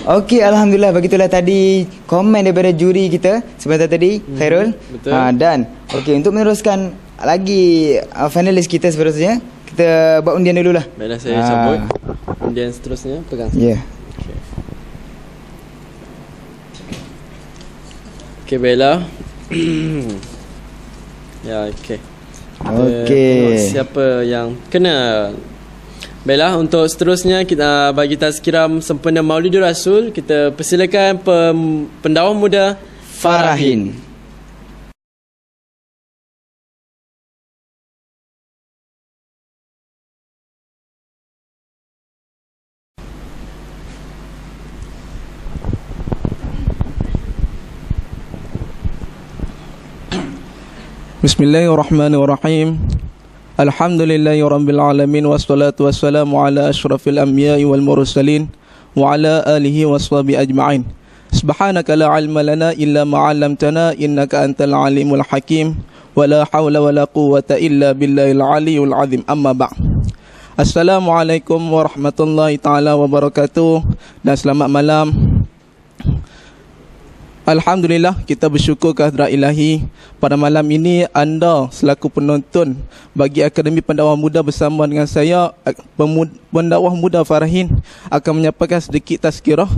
Okey, alhamdulillah, begitulah tadi komen daripada juri kita sebentar tadi, Khairul. Betul. Dan okey, untuk meneruskan lagi finalis kita seterusnya, kita buat undian dululah. Baiklah, saya cabut undian seterusnya, pegang. Ya. Yeah. Okey, baiklah. Ya, okey. Okey. Siapa yang kena? Baiklah, untuk seterusnya kita bagi tazkirah sempena Maulidur Rasul, kita persilakan pendakwa muda Farahin. Bismillahirrahmanirrahim. Alhamdulillahi rabbil alamin, wassalatu wassalamu ala asyrafil anbiya'i wal mursalin wa ala alihi washabihi ajma'in. Subhanaka la ilma lana illa ma 'allamtana innaka antal alimul hakim wa la haula wa la quwwata illa billahil aliyyil azim. Amma ba'd. Assalamualaikum warahmatullahi taala wabarakatuh dan selamat malam. Alhamdulillah, kita bersyukur kehadrat Ilahi. Pada malam ini anda selaku penonton bagi Akademi Pendakwah Muda bersama dengan saya, Pendakwah Muda Farahin, akan menyampaikan sedikit tazkirah,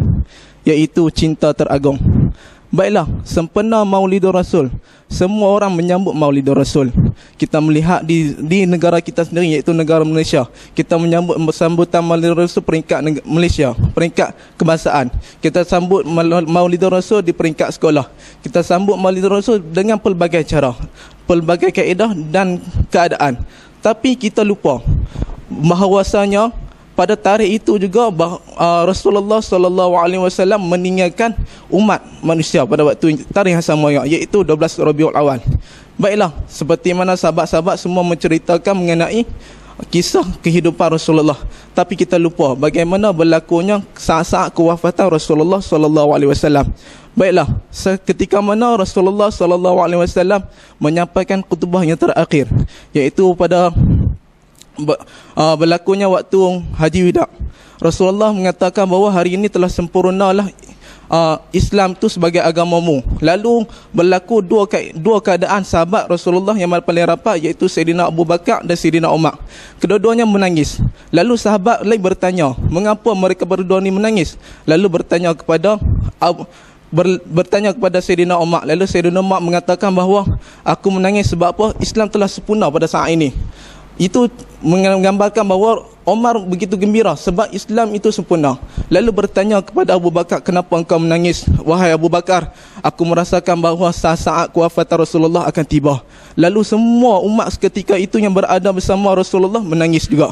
iaitu cinta teragung. Baiklah, sempena Maulidur Rasul, semua orang menyambut Maulidur Rasul. Kita melihat di negara kita sendiri, iaitu negara Malaysia, kita menyambut sambutan Maulidur Rasul peringkat Malaysia, peringkat kebangsaan. Kita sambut Maulidur Rasul di peringkat sekolah. Kita sambut Maulidur Rasul dengan pelbagai cara, pelbagai kaedah dan keadaan. Tapi kita lupa bahawasanya pada tarikh itu juga Rasulullah sallallahu alaihi wasallam meninggalkan umat manusia pada waktu tarikh yang sama, iaitu 12 Rabiul Awal. Baiklah, seperti mana sahabat-sahabat semua menceritakan mengenai kisah kehidupan Rasulullah, tapi kita lupa bagaimana berlakunya saat-saat kewafatan Rasulullah sallallahu alaihi wasallam. Baiklah, ketika mana Rasulullah sallallahu alaihi wasallam menyampaikan khutbah yang terakhir, iaitu pada berlakunya waktu Haji Wida. Rasulullah mengatakan bahawa hari ini telah sempurnalah Islam itu sebagai agamamu. Lalu berlaku dua keadaan sahabat Rasulullah yang paling rapat, iaitu Sayyidina Abu Bakar dan Sayyidina Umar. Kedua-duanya menangis. Lalu sahabat lain bertanya, mengapa mereka berdua ni menangis? Lalu bertanya kepada Sayyidina Umar. Lalu Sayyidina Umar mengatakan bahawa aku menangis sebab apa? Islam telah sempurna pada saat ini. Itu menggambarkan bahawa Umar begitu gembira sebab Islam itu sempurna. Lalu bertanya kepada Abu Bakar, kenapa engkau menangis? Wahai Abu Bakar, aku merasakan bahawa saat-saat kewafatan Rasulullah akan tiba. Lalu semua umat seketika itu yang berada bersama Rasulullah menangis juga.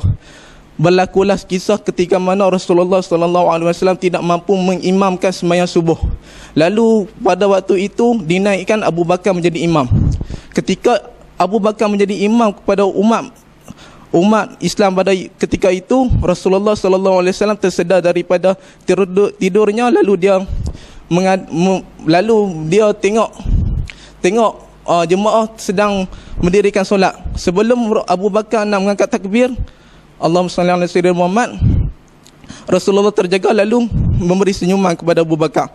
Berlakulah kisah ketika mana Rasulullah sallallahu alaihi wasallam tidak mampu mengimamkan sembahyang subuh. Lalu pada waktu itu dinaikkan Abu Bakar menjadi imam. Ketika Abu Bakar menjadi imam kepada umat Islam pada ketika itu, Rasulullah sallallahu alaihi wasallam tersedar daripada tidurnya, lalu dia tengok jemaah sedang mendirikan solat. Sebelum Abu Bakar nak mengangkat takbir, Allahumma salli ala sayyidina Muhammad, Rasulullah terjaga lalu memberi senyuman kepada Abu Bakar.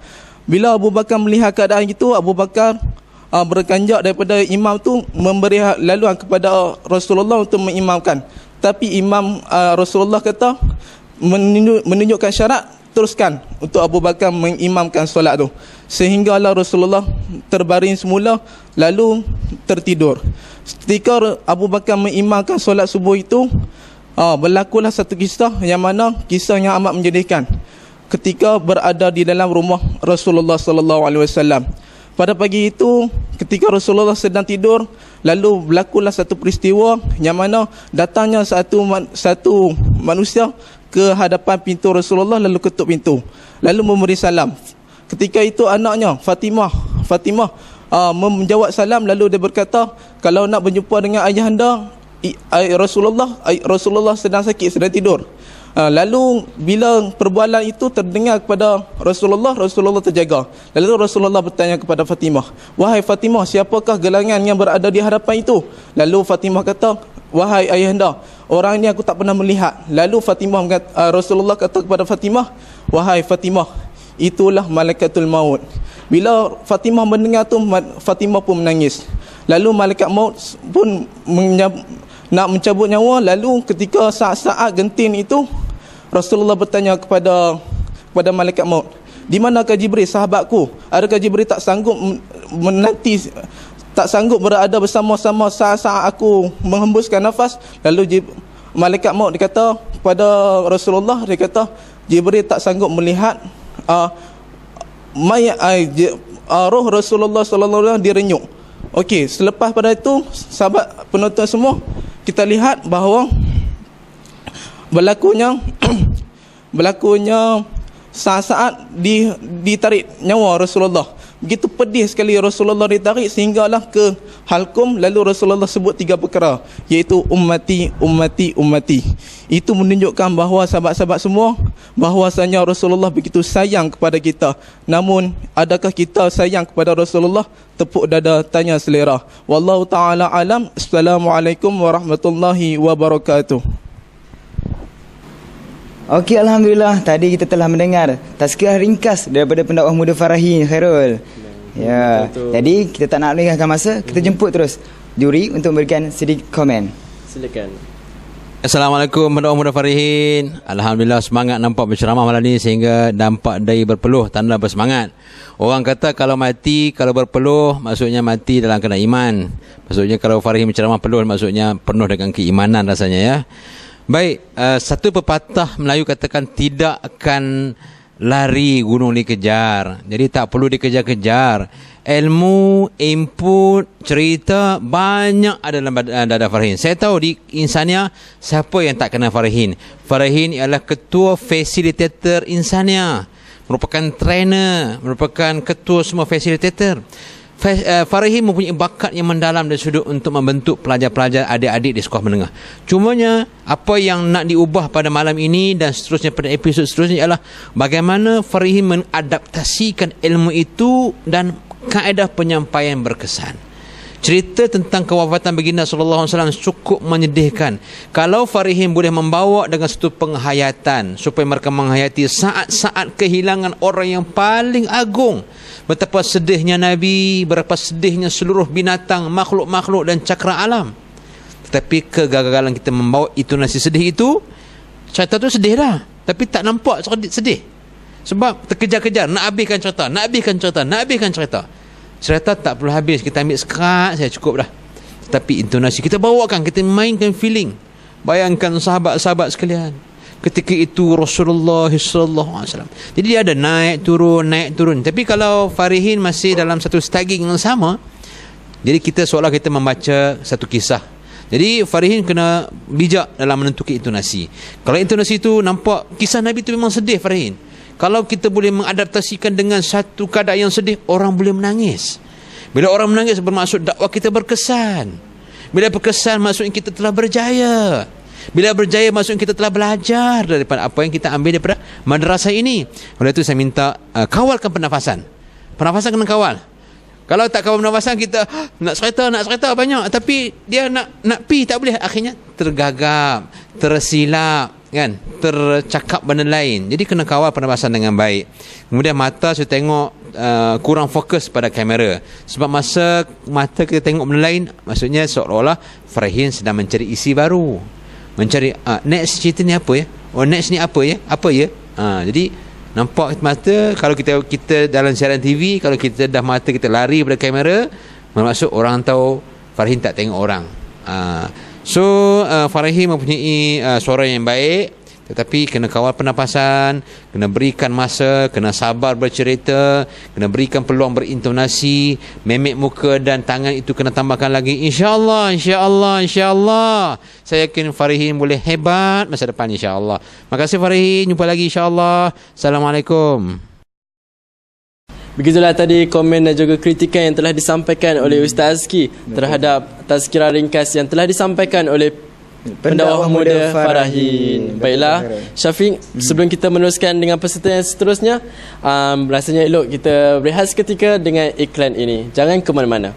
Bila Abu Bakar melihat keadaan itu, Abu Bakar berkanjak daripada imam tu memberi laluan kepada Rasulullah untuk mengimamkan. Tapi Rasulullah kata menunjukkan syarat, teruskan untuk Abu Bakar mengimamkan solat tu. Sehinggalah Rasulullah terbaring semula lalu tertidur. Ketika Abu Bakar mengimamkan solat subuh itu, berlakulah satu kisah yang mana kisah yang amat menyedihkan. Ketika berada di dalam rumah Rasulullah sallallahu alaihi wasallam, pada pagi itu ketika Rasulullah sedang tidur, lalu berlakulah satu peristiwa yang mana datangnya satu manusia ke hadapan pintu Rasulullah, lalu ketuk pintu, lalu memberi salam. Ketika itu anaknya Fatimah menjawab salam, lalu dia berkata, kalau nak berjumpa dengan ayahanda Rasulullah sedang sakit, sedang tidur. Lalu bila perbualan itu terdengar kepada Rasulullah terjaga. Lalu Rasulullah bertanya kepada Fatimah, wahai Fatimah, siapakah gelangan yang berada di hadapan itu? Lalu Fatimah kata, wahai ayahanda, orang ini aku tak pernah melihat. Lalu Rasulullah kata kepada Fatimah, wahai Fatimah, itulah malaikatul maut. Bila Fatimah mendengar tu, Fatimah pun menangis. Lalu malaikat maut pun nak mencabut nyawa. Lalu ketika saat-saat genting itu, Rasulullah bertanya kepada malaikat maut, di manakah Jibril sahabatku? Adakah Jibril tak sanggup menanti, tak sanggup berada bersama-sama saat-saat aku menghembuskan nafas? Lalu malaikat maut dikata kepada Rasulullah, dia kata Jibril tak sanggup melihat roh Rasulullah sallallahu alaihi wasallam direnyuk. Okey, selepas pada itu sahabat penonton semua, kita lihat bahawa berlakunya saat-saat ditarik nyawa Rasulullah. Begitu pedih sekali Rasulullah ditarik sehinggalah ke halkum. Lalu Rasulullah sebut 3 perkara, iaitu ummati, ummati, ummati. Itu menunjukkan bahawa sahabat-sahabat semua, bahawasanya Rasulullah begitu sayang kepada kita. Namun adakah kita sayang kepada Rasulullah? Tepuk dada, tanya selera. Wallahu ta'ala alam. Assalamualaikum warahmatullahi wabarakatuh. Okey, Alhamdulillah, tadi kita telah mendengar tazkirah ringkas daripada pendakwah muda Farahin, Khairul. Ya, jadi kita tak nak lengahkan masa, kita jemput terus juri untuk memberikan sedikit komen. Silakan. Assalamualaikum pendakwah muda Farahin. Alhamdulillah, semangat nampak berceramah malam ni sehingga nampak daya berpeluh, tanda bersemangat. Orang kata kalau berpeluh maksudnya mati dalam keadaan iman. Maksudnya kalau Farahin berceramah peluh maksudnya penuh dengan keimanan rasanya ya. Baik, satu pepatah Melayu katakan tidak akan lari gunung dikejar. Jadi tak perlu dikejar-kejar. Ilmu, input, cerita banyak ada dalam dada Farahin. Saya tahu di Insania siapa yang tak kenal Farahin. Farahin ialah ketua fasilitator Insania, merupakan trainer, merupakan ketua semua fasilitator. Farahin mempunyai bakat yang mendalam dan sudut untuk membentuk pelajar-pelajar adik-adik di sekolah menengah. Cumanya apa yang nak diubah pada malam ini dan seterusnya pada episod seterusnya ialah bagaimana Farahin mengadaptasikan ilmu itu dan kaedah penyampaian berkesan. Cerita tentang kewafatan baginda sallallahu alaihi wasallam cukup menyedihkan. Kalau Farahin boleh membawa dengan satu penghayatan supaya mereka menghayati saat-saat kehilangan orang yang paling agung, betapa sedihnya Nabi, berapa sedihnya seluruh binatang, makhluk-makhluk dan cakra alam. Tetapi kegagalan kita membawa intonasi sedih itu, cerita tu sedih dah, tapi tak nampak sedih. Sebab terkejar-kejar, nak habiskan cerita. Cerita tak perlu habis, kita ambil sekat saya cukup dah. Tapi intonasi kita bawakan, kita mainkan feeling. Bayangkan sahabat-sahabat sekalian, ketika itu Rasulullah sallallahu alaihi wasallam. Jadi dia ada naik turun. Tapi kalau Farahin masih dalam satu staging yang sama, jadi kita seolah kita membaca satu kisah. Jadi Farahin kena bijak dalam menentukan intonasi. Kalau intonasi itu nampak kisah Nabi itu memang sedih, Farahin. Kalau kita boleh mengadaptasikan dengan satu keadaan yang sedih, orang boleh menangis. Bila orang menangis bermaksud dakwah kita berkesan. Bila berkesan maksudnya kita telah berjaya. Bila berjaya maksudnya kita telah belajar daripada apa yang kita ambil daripada madrasah ini. Oleh itu saya minta kawalkan pernafasan. Pernafasan kena kawal. Kalau tak kawal pernafasan, kita nak cerita banyak, tapi dia nak pi tak boleh, akhirnya tergagap, tersilap, kan, tercakap benda lain. Jadi kena kawal pernafasan dengan baik. Kemudian mata saya tengok kurang fokus pada kamera. Sebab masa mata kita tengok benda lain, maksudnya seolah-olah Farahin sedang mencari isi baru, mencari next cerita ni apa ya, next ni apa ya. Jadi nampak mata, kalau kita dalam siaran TV, kalau kita dah mata kita lari pada kamera, bermaksud orang tahu Farahin tak tengok orang. Farahin mempunyai suara yang baik, tetapi kena kawal pernafasan, kena berikan masa, kena sabar bercerita, kena berikan peluang berintonasi, memek muka dan tangan itu kena tambahkan lagi. InsyaAllah saya yakin Farahin boleh hebat masa depan, insyaAllah. Terima kasih Farahin, jumpa lagi insyaAllah. Assalamualaikum. Begitulah tadi komen dan juga kritikan yang telah disampaikan oleh Ustaz Azki terhadap tazkirah ringkas yang telah disampaikan oleh pendakwah muda Farahin. Baiklah Syafiq, sebelum kita meneruskan dengan peserta yang seterusnya, rasanya elok kita berehat seketika dengan iklan ini. Jangan ke mana-mana.